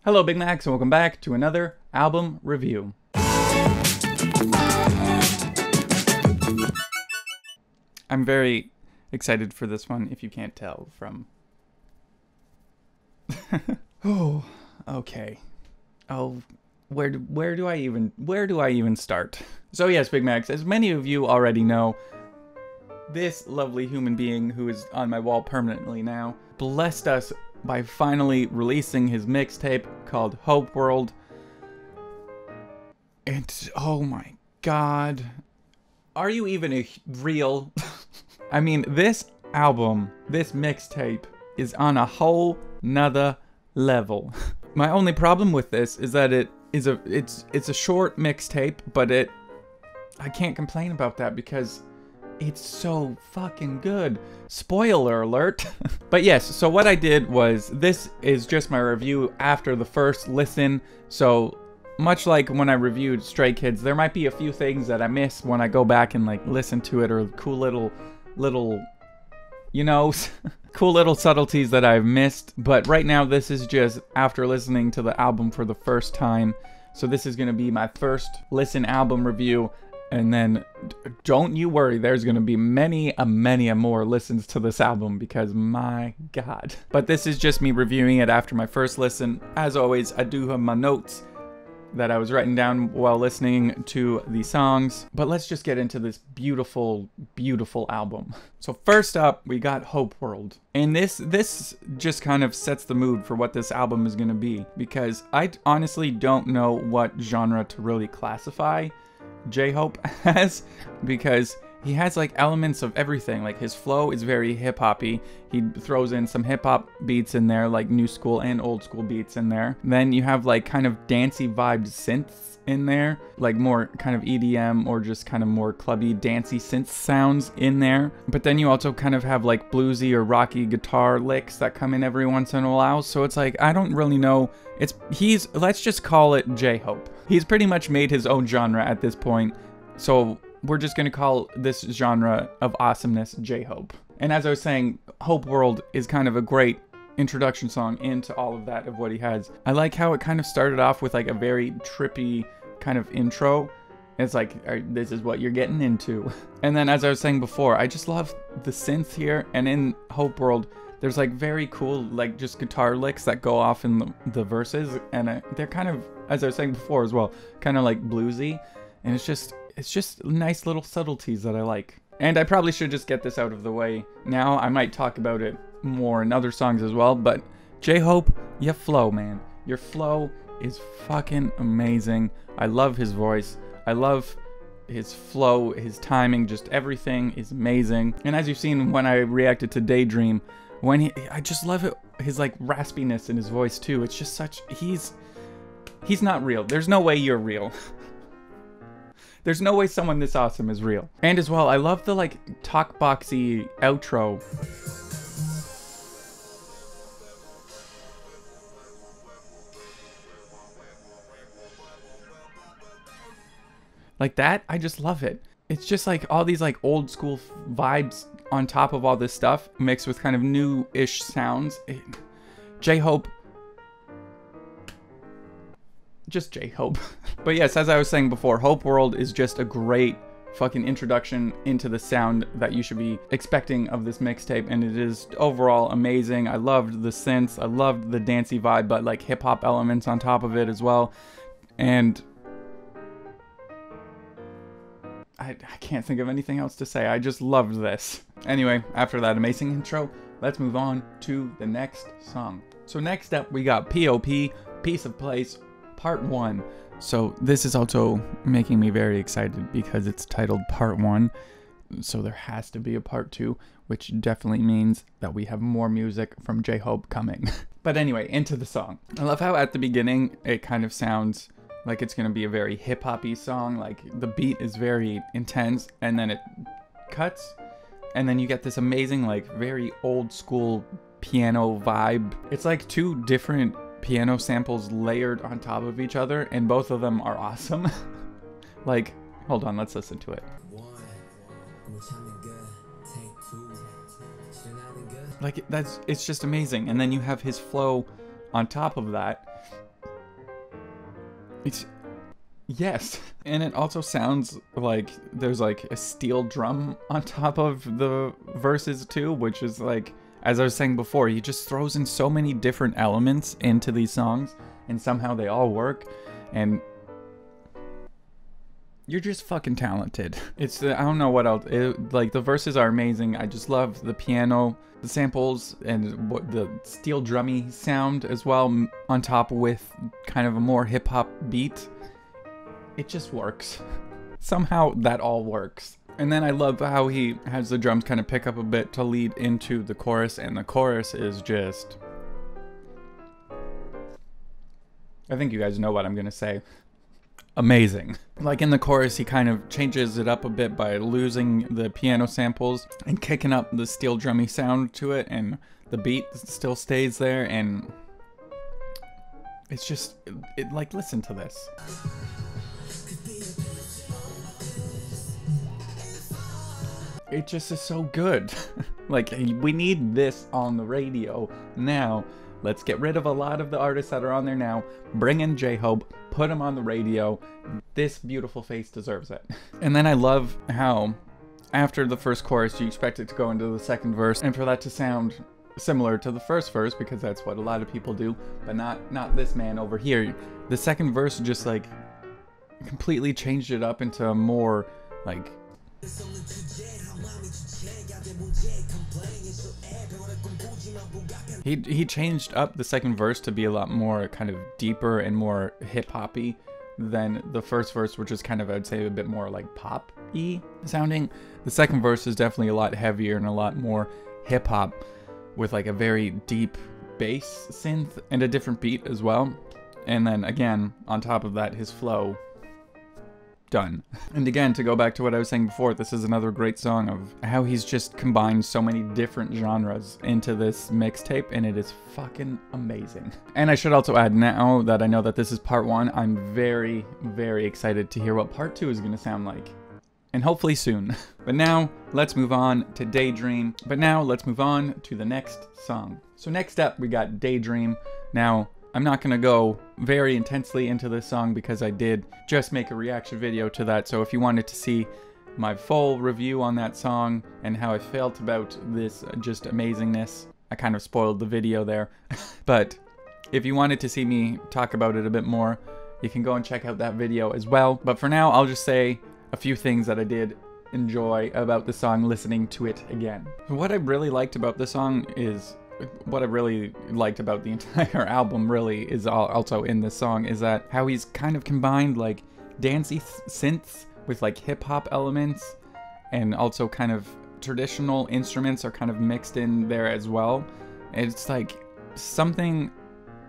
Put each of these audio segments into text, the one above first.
Hello Big Macs and welcome back to another album review. I'm very excited for this one, if you can't tell from... Oh, okay. Oh, where do I even start? So yes, Big Macs, as many of you already know, this lovely human being who is on my wall permanently now blessed us by finally releasing his mixtape called Hope World. And oh my god, are you even real? I mean, this album, this mixtape is on a whole nother level. My only problem with this is that it's a short mixtape, but I can't complain about that because it's so fucking good. Spoiler alert. But yes, so what I did was, this is just my review after the first listen. So much like when I reviewed Stray Kids, there might be a few things that I miss when I go back and like listen to it, or cool little, you know, cool little subtleties that I've missed. But right now, this is just after listening to the album for the first time. So this is gonna be my first listen album review. And then, don't you worry, there's going to be many more listens to this album because my god. But this is just me reviewing it after my first listen. As always, I do have my notes that I was writing down while listening to the songs. But let's just get into this beautiful, beautiful album. So first up, we got Hope World. And this just kind of sets the mood for what this album is going to be. Because I honestly don't know what genre to really classify J-Hope has, because he has like elements of everything. Like his flow is very hip-hoppy. He throws in some hip-hop beats in there, like new school and old school beats in there. Then you have like kind of dancey vibed synths in there, like more kind of EDM or just kind of more clubby dancey synth sounds in there. But then you also kind of have like bluesy or rocky guitar licks that come in every once in a while. So it's like, I don't really know. Let's just call it J-Hope. He's pretty much made his own genre at this point. So we're just going to call this genre of awesomeness J-Hope. And as I was saying, Hope World is kind of a great introduction song into all of that of what he has. I like how it kind of started off with like a very trippy kind of intro. It's like, this is what you're getting into. And then as I was saying before, I just love the synth here. And in Hope World, there's like very cool, like just guitar licks that go off in the verses. And they're kind of, as I was saying before as well, kind of like bluesy. And it's just nice little subtleties that I like. And I probably should just get this out of the way now. I might talk about it more in other songs as well. But J-Hope, your flow, man. Your flow is fucking amazing. I love his voice. I love his flow, his timing, just everything is amazing. And as you've seen when I reacted to Daydream, I just love it, his like raspiness in his voice too. It's just such, he's not real. There's no way you're real. There's no way someone this awesome is real. And as well, I love the like talk boxy outro. Like that, I just love it. It's just like all these like old school vibes on top of all this stuff mixed with kind of new-ish sounds. J-Hope. Just J-Hope. But yes, as I was saying before, Hope World is just a great fucking introduction into the sound that you should be expecting of this mixtape, and it is overall amazing. I loved the synths, I loved the dancey vibe, but like hip-hop elements on top of it as well. And I can't think of anything else to say. I just loved this. Anyway, after that amazing intro, let's move on to the next song. So next up, we got P.o.p, Piece of Place, Part 1. So this is also making me very excited because it's titled Part 1. So there has to be a Part 2, which definitely means that we have more music from J-Hope coming. But anyway, into the song. I love how at the beginning, it kind of sounds like it's going to be a very hip-hoppy song. Like the beat is very intense and then it cuts. And then you get this amazing, like very old school piano vibe. It's like two different piano samples layered on top of each other, and both of them are awesome. Like, hold on, let's listen to it. Like it's just amazing. And then you have his flow on top of that. It's, yes. And it also sounds like there's like a steel drum on top of the verses too, which is like, as I was saying before, he just throws in so many different elements into these songs, and somehow they all work, and you're just fucking talented. It's, I don't know what else, like the verses are amazing. I just love the piano, the samples, and what the steel drummy sound as well, on top with kind of a more hip hop beat. It just works. Somehow that all works. And then I love how he has the drums kind of pick up a bit to lead into the chorus, and the chorus is just, I think you guys know what I'm gonna say. Amazing. Like in the chorus, he kind of changes it up a bit by losing the piano samples and kicking up the steel drummy sound to it, and the beat still stays there, and it's just, like, listen to this. It just is so good. Like, we need this on the radio now. Let's get rid of a lot of the artists that are on there now. Bring in J-Hope, put him on the radio. This beautiful face deserves it. And then I love how after the first chorus, you expect it to go into the second verse, and for that to sound similar to the first verse, because that's what a lot of people do, but not this man over here. The second verse just like completely changed it up into a more like, he changed up the second verse to be a lot more kind of deeper and more hip-hoppy than the first verse, which is kind of, I'd say, a bit more like pop-y sounding. The second verse is definitely a lot heavier and a lot more hip-hop, with like a very deep bass synth and a different beat as well. And then again, on top of that, his flow. Done. And again, to go back to what I was saying before, this is another great song of how he's just combined so many different genres into this mixtape, and it is fucking amazing. And I should also add, now that I know that this is part 1, I'm very, very excited to hear what part 2 is going to sound like. And hopefully soon. But now, let's move on to Daydream. But now, let's move on to the next song. So next up, we got Daydream. Now, I'm not going to go very intensely into this song because I did just make a reaction video to that. So if you wanted to see my full review on that song and how I felt about this just amazingness, I kind of spoiled the video there. But if you wanted to see me talk about it a bit more, you can go and check out that video as well. But for now, I'll just say a few things that I did enjoy about the song listening to it again. What I really liked about the song is, what I really liked about the entire album really is also in this song, is that how he's kind of combined like dancey synths with like hip hop elements, and also kind of traditional instruments are kind of mixed in there as well. It's like something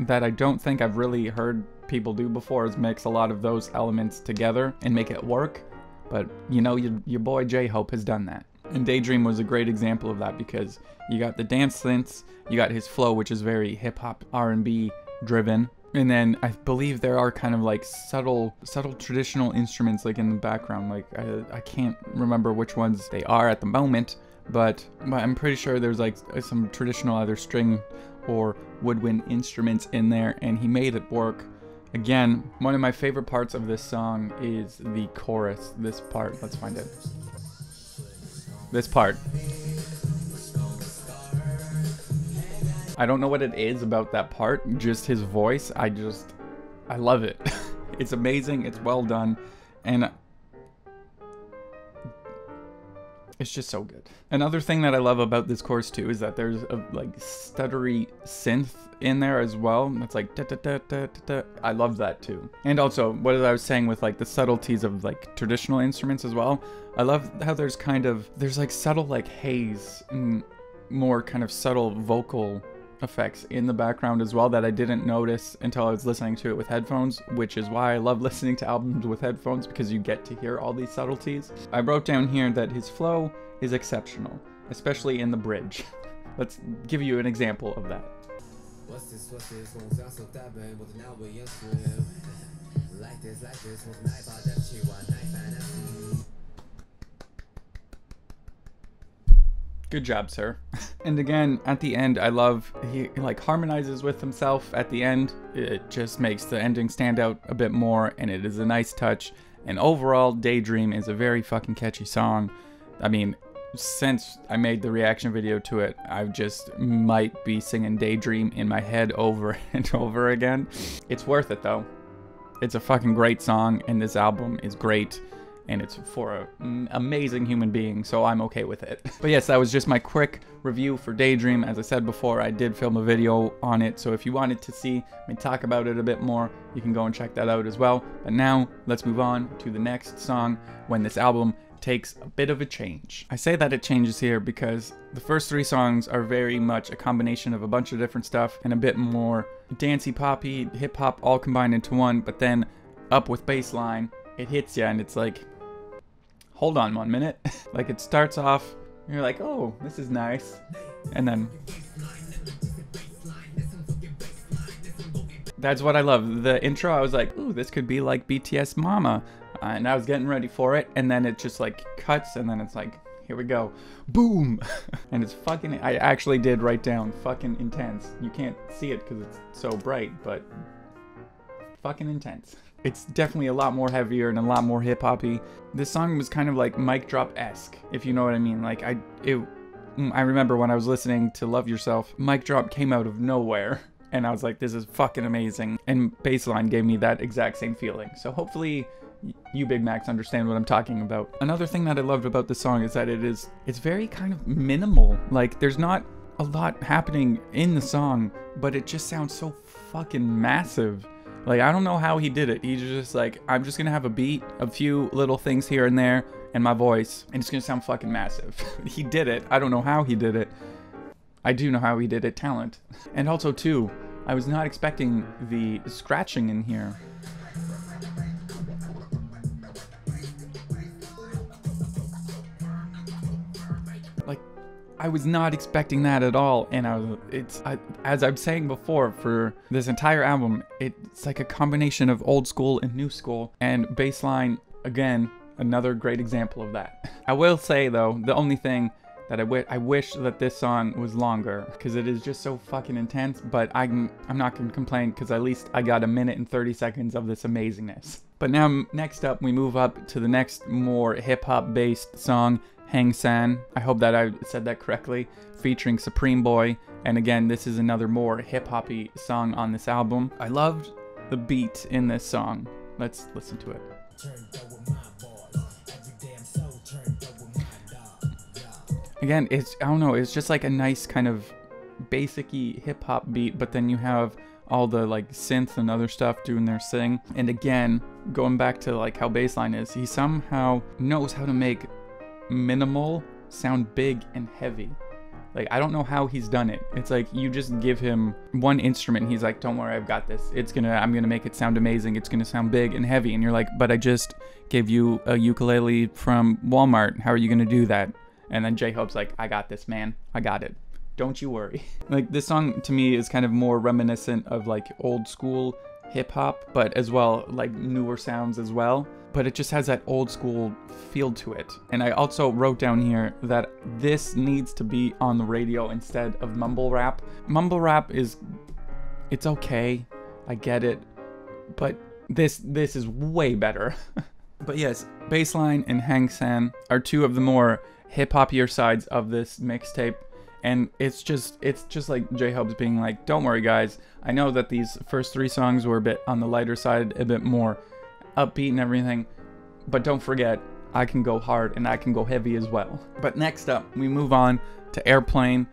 that I don't think I've really heard people do before, is mix a lot of those elements together and make it work. But you know, your boy J-Hope has done that. And Daydream was a great example of that, because you got the dance synths, you got his flow, which is very hip-hop R&B driven, and then I believe there are kind of like subtle traditional instruments like in the background. Like I can't remember which ones they are at the moment, but I'm pretty sure there's like some traditional either string or woodwind instruments in there, and he made it work. Again, one of my favorite parts of this song is the chorus, this part. Let's find it. This part. I don't know what it is about that part, just his voice. I love it. It's amazing, it's well done, and it's just so good. Another thing that I love about this chorus too is that there's a like stuttery synth in there as well. It's like da da da da da. I love that too. And also, what I was saying with like the subtleties of like traditional instruments as well. I love how there's like subtle like haze and more kind of subtle vocal effects in the background as well that I didn't notice until I was listening to it with headphones, which is why I love listening to albums with headphones, because you get to hear all these subtleties. I wrote down here that his flow is exceptional, especially in the bridge. Let's give you an example of that. Good job, sir. And again, at the end, I love, he like harmonizes with himself at the end. It just makes the ending stand out a bit more, and it is a nice touch. And overall, Daydream is a very fucking catchy song. I mean, since I made the reaction video to it, I just might be singing Daydream in my head over and over again. It's worth it though. It's a fucking great song, and this album is great, and it's for an amazing human being, so I'm okay with it. But yes, that was just my quick review for Daydream. As I said before, I did film a video on it, so if you wanted to see me talk about it a bit more, you can go and check that out as well. But now, let's move on to the next song, when this album takes a bit of a change. I say that it changes here because the first 3 songs are very much a combination of a bunch of different stuff and a bit more dancey, poppy, hip-hop all combined into one, but then up with bass line, it hits you and it's like, hold on 1 minute. Like it starts off, you're like, oh, this is nice. And then that's what I love. The intro, I was like, ooh, this could be like BTS Mama. And I was getting ready for it, and then it just like cuts, and then it's like, here we go, boom. And it's fucking, I actually did write down fucking intense. You can't see it because it's so bright, but fucking intense. It's definitely a lot more heavier and a lot more hip-hoppy. This song was kind of like mic drop-esque, if you know what I mean. Like I remember when I was listening to Love Yourself, mic drop came out of nowhere, and I was like, this is fucking amazing. And bassline gave me that exact same feeling. So hopefully you Big Macs understand what I'm talking about. Another thing that I loved about this song is that it's very kind of minimal. Like there's not a lot happening in the song, but it just sounds so fucking massive. Like I don't know how he did it. He's just like, I'm just gonna have a beat, a few little things here and there, and my voice, and it's gonna sound fucking massive. He did it. I don't know how he did it. I do know how he did it. Talent. And also too, I was not expecting the scratching in here. I was not expecting that at all, and as I'm saying before, for this entire album, it's like a combination of old school and new school, and bassline, again, another great example of that. I will say though, the only thing that I wish that this song was longer, because it is just so fucking intense, but I'm not gonna complain, because at least I got 1 minute and 30 seconds of this amazingness. But now, next up, we move up to the next more hip-hop based song, Hangsen, I hope that I said that correctly, featuring Supreme Boy. And again, this is another more hip-hoppy song on this album. I loved the beat in this song. Let's listen to it. Again, I don't know, it's just like a nice kind of basic-y hip-hop beat, but then you have all the like synth and other stuff doing their thing. And again, going back to like how bassline is, he somehow knows how to make minimal sound big and heavy. Like I don't know how he's done it. It's like you just give him one instrument and he's like, don't worry, I've got this. I'm gonna make it sound amazing. It's gonna sound big and heavy. And you're like, but I just gave you a ukulele from Walmart. How are you gonna do that? And then J-Hope's like, I got this, man. I got it. Don't you worry. Like this song to me is kind of more reminiscent of like old school hip hop, but as well like newer sounds as well. But it just has that old school feel to it. And I also wrote down here that this needs to be on the radio instead of mumble rap. Mumble rap it's okay, I get it, but this is way better. But yes, bassline and Hangsen are 2 of the more hip-hoppier sides of this mixtape. And it's just like J-Hope's being like, don't worry guys, I know that these first 3 songs were a bit on the lighter side, a bit more upbeat and everything, but don't forget, I can go hard and I can go heavy as well. But next up, we move on to Airplane,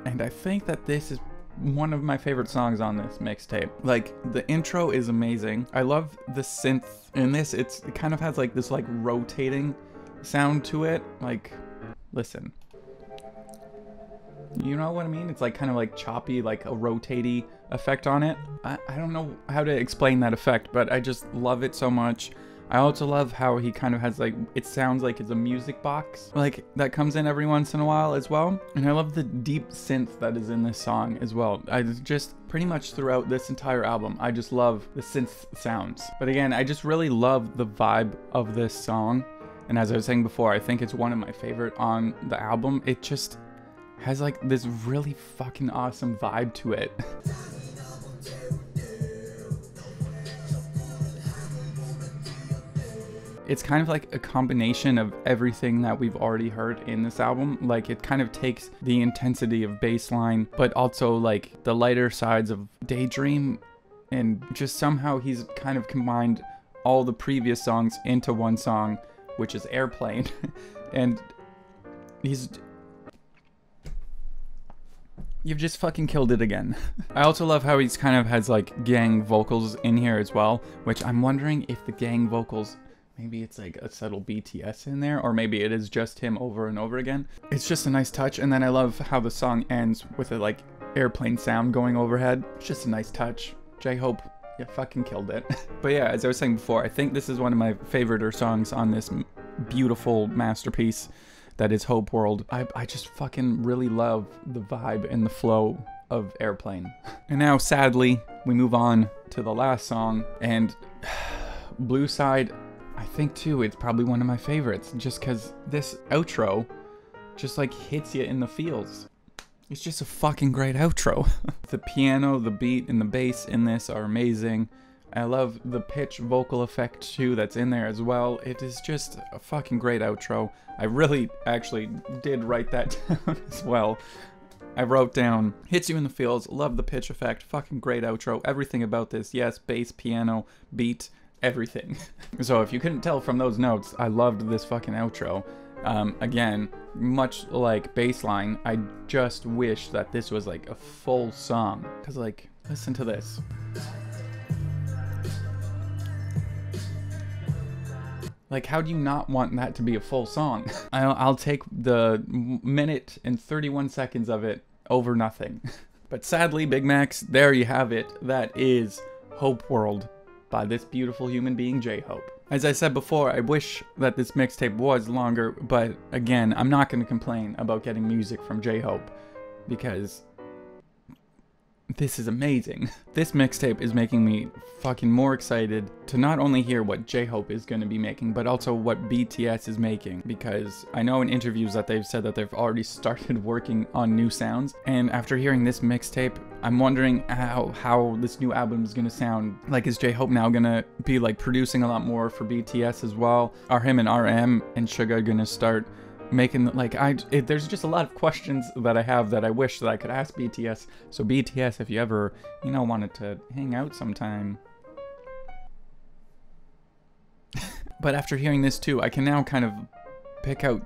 and I think that this is one of my favorite songs on this mixtape. Like, the intro is amazing. I love the synth in this. It kind of has like this like rotating sound to it. Like, listen. You know what I mean? It's like kind of like choppy, like a rotatey effect on it. I don't know how to explain that effect, but I just love it so much. I also love how he kind of has like, it sounds like it's a music box, like that comes in every once in a while as well. And I love the deep synth that is in this song as well. I just pretty much throughout this entire album, I just love the synth sounds. But again, I just really love the vibe of this song. And as I was saying before, I think it's one of my favorite on the album. has like this really fucking awesome vibe to it. It's kind of like a combination of everything that we've already heard in this album. Like, it kind of takes the intensity of bassline, but also like the lighter sides of Daydream, and just somehow he's kind of combined all the previous songs into one song, which is Airplane. And you've just fucking killed it again. I also love how he's kind of has like gang vocals in here as well, which I'm wondering if the gang vocals, maybe it's like a subtle BTS in there, or maybe it is just him over and over again. It's just a nice touch. And then I love how the song ends with a like airplane sound going overhead. It's just a nice touch. J-Hope, you fucking killed it. But yeah, as I was saying before, I think this is one of my favorite songs on this beautiful masterpiece that is Hope World. I just fucking really love the vibe and the flow of Airplane. And now, sadly, we move on to the last song, and Blue Side, I think too, it's probably one of my favorites, just because this outro just like hits you in the feels. It's just a fucking great outro. The piano, the beat, and the bass in this are amazing. I love the pitch vocal effect too that's in there as well. It is just a fucking great outro. I really actually did write that down as well. I wrote down, hits you in the feels, love the pitch effect, fucking great outro, everything about this, yes, bass, piano, beat, everything. So if you couldn't tell from those notes, I loved this fucking outro. Again, much like Baseline, I just wish that this was like a full song, because like, listen to this. Like, how do you not want that to be a full song? I'll take the minute and 31 seconds of it over nothing. But sadly, Big Macs, there you have it. That is Hope World by this beautiful human being, J-Hope. As I said before, I wish that this mixtape was longer, but again, I'm not going to complain about getting music from J-Hope, because this is amazing. This mixtape is making me fucking more excited to not only hear what J-Hope is going to be making, but also what BTS is making, because I know in interviews that they've said that they've already started working on new sounds, and after hearing this mixtape, I'm wondering how this new album is going to sound. Like, is J-Hope now going to be like producing a lot more for BTS as well? Are him and RM and Suga going to start making, like, there's just a lot of questions that I have that I wish that I could ask BTS. So BTS, if you ever, you know, wanted to hang out sometime. But after hearing this too, I can now kind of pick out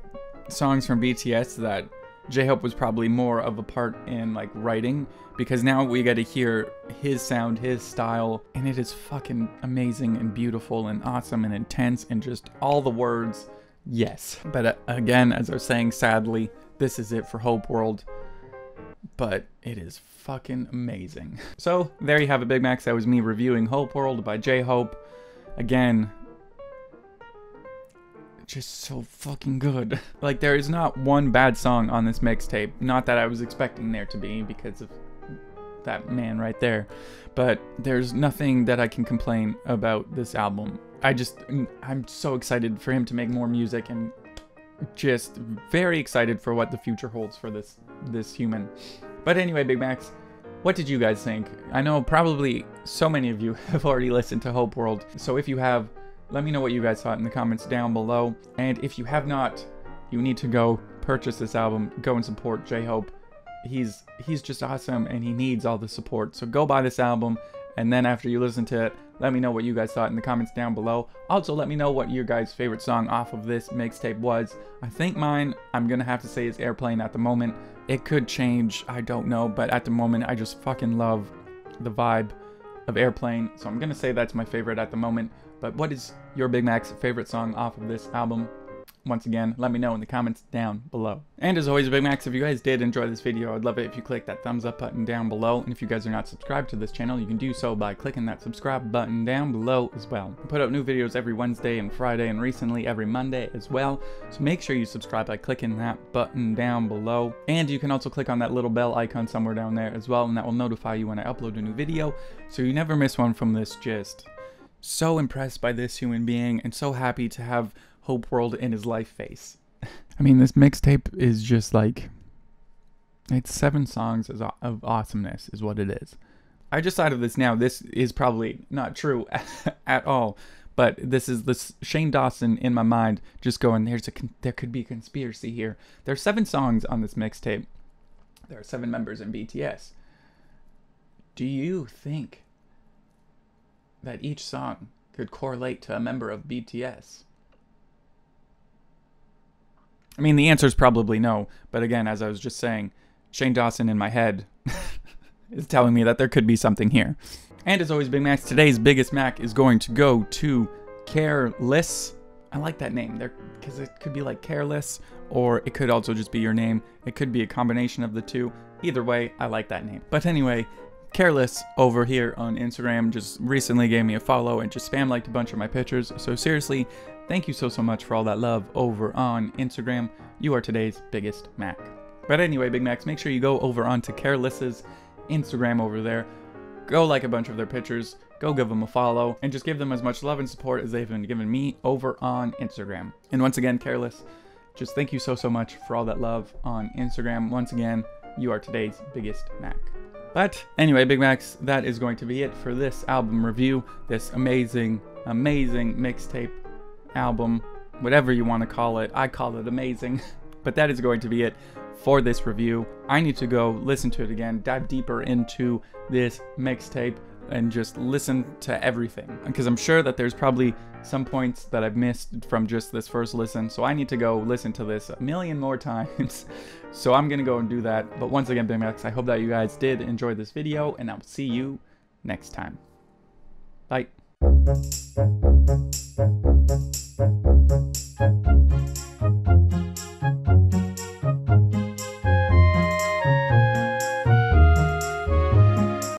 songs from BTS that J-Hope was probably more of a part in like writing, because now we get to hear his sound, his style, and it is fucking amazing and beautiful and awesome and intense and just all the words. Yes. But again, as I was saying, sadly, this is it for Hope World. But it is fucking amazing. So, there you have it, Big Macs. That was me reviewing Hope World by J-Hope. Again, just so fucking good. Like, there is not one bad song on this mixtape. Not that I was expecting there to be, because of that man right there. But there's nothing that I can complain about this album. I'm so excited for him to make more music, and just very excited for what the future holds for this human. But anyway, Big Macs, what did you guys think? I know probably so many of you have already listened to Hope World, so if you have, let me know what you guys thought in the comments down below. And if you have not, you need to go purchase this album, go and support J-Hope. He's just awesome, and he needs all the support. So go buy this album, and then after you listen to it, let me know what you guys thought in the comments down below. Also, let me know what your guys' favorite song off of this mixtape was. I think mine, I'm gonna have to say, is Airplane at the moment. It could change, I don't know, but at the moment, I just fucking love the vibe of Airplane. So I'm gonna say that's my favorite at the moment. But what is your Big Mac's favorite song off of this album? Once again, let me know in the comments down below. And as always, Big Macs, if you guys did enjoy this video, I'd love it if you click that thumbs up button down below. And if you guys are not subscribed to this channel, you can do so by clicking that subscribe button down below as well. I put out new videos every Wednesday and Friday, and recently every Monday as well. So make sure you subscribe by clicking that button down below. And you can also click on that little bell icon somewhere down there as well, and that will notify you when I upload a new video, so you never miss one from this gist. So impressed by this human being, and so happy to have Hope World in his life face. I mean, this mixtape is just like It's 7 songs of awesomeness is what it is. I just thought of this now. This is probably not true at all, but this is this Shane Dawson in my mind just going, there could be a conspiracy here. There are 7 songs on this mixtape. There are 7 members in BTS. Do you think that each song could correlate to a member of BTS? I mean, the answer is probably no, but again, as I was just saying, Shane Dawson in my head is telling me that there could be something here. And as always, Big Macs, today's biggest Mac is going to go to Careless. I like that name there because it could be like Careless, or it could also just be your name. It could be a combination of the two. Either way, I like that name. But anyway, Careless over here on Instagram just recently gave me a follow and just spam liked a bunch of my pictures. So seriously, thank you so much for all that love over on Instagram. You are today's biggest Mac. But anyway, Big Macs, make sure you go over onto Careless's Instagram over there. Go like a bunch of their pictures. Go give them a follow and just give them as much love and support as they've been giving me over on Instagram. And once again, Careless, just thank you so much for all that love on Instagram. Once again, you are today's biggest Mac. But anyway, Big Macs, that is going to be it for this album review. This amazing mixtape album, whatever you want to call it. I call it amazing. But that is going to be it for this review. I need to go listen to it again, dive deeper into this mixtape, and just listen to everything. Because I'm sure that there's probably some points that I've missed from just this first listen. So I need to go listen to this a million more times. So I'm gonna go and do that. But once again, Big Macs, I hope that you guys did enjoy this video, and I'll see you next time. Bye.